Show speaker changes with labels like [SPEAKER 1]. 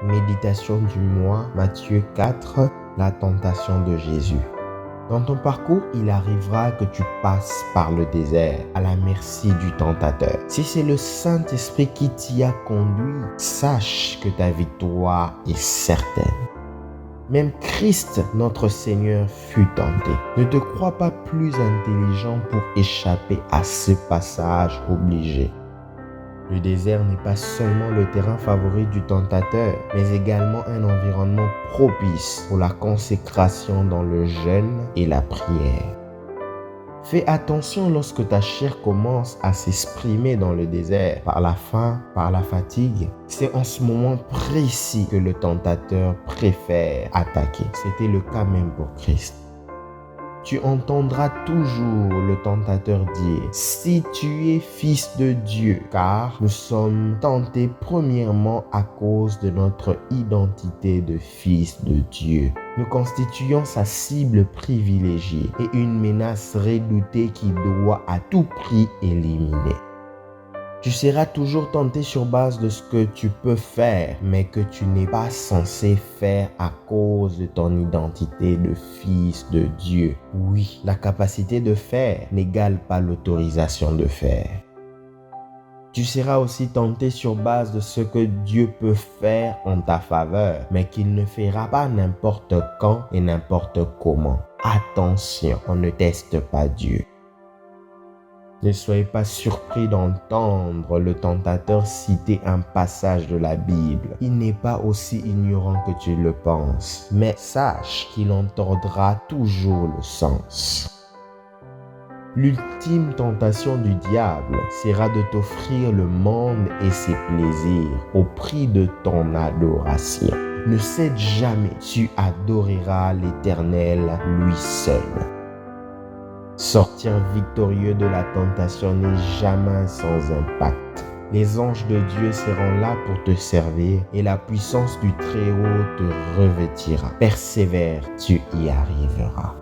[SPEAKER 1] Méditation du mois, Matthieu 4, la tentation de Jésus. Dans ton parcours, il arrivera que tu passes par le désert, à la merci du tentateur. Si c'est le Saint-Esprit qui t'y a conduit, sache que ta victoire est certaine. Même Christ, notre Seigneur, fut tenté. Ne te crois pas plus intelligent pour échapper à ce passage obligé. Le désert n'est pas seulement le terrain favori du tentateur, mais également un environnement propice pour la consécration dans le jeûne et la prière. Fais attention lorsque ta chair commence à s'exprimer dans le désert, par la faim, par la fatigue. C'est en ce moment précis que le tentateur préfère attaquer. C'était le cas même pour Christ. Tu entendras toujours le tentateur dire « Si tu es fils de Dieu », car nous sommes tentés premièrement à cause de notre identité de fils de Dieu. Nous constituons sa cible privilégiée et une menace redoutée qui doit à tout prix éliminer. Tu seras toujours tenté sur base de ce que tu peux faire, mais que tu n'es pas censé faire à cause de ton identité de fils de Dieu. Oui, la capacité de faire n'égale pas l'autorisation de faire. Tu seras aussi tenté sur base de ce que Dieu peut faire en ta faveur, mais qu'il ne fera pas n'importe quand et n'importe comment. Attention, on ne teste pas Dieu. Ne soyez pas surpris d'entendre le tentateur citer un passage de la Bible. Il n'est pas aussi ignorant que tu le penses, mais sache qu'il en tordra toujours le sens. L'ultime tentation du diable sera de t'offrir le monde et ses plaisirs au prix de ton adoration. Ne cède jamais, tu adoreras l'Éternel lui seul. Sortir victorieux de la tentation n'est jamais sans impact. Les anges de Dieu seront là pour te servir et la puissance du Très-Haut te revêtira. Persévère, tu y arriveras.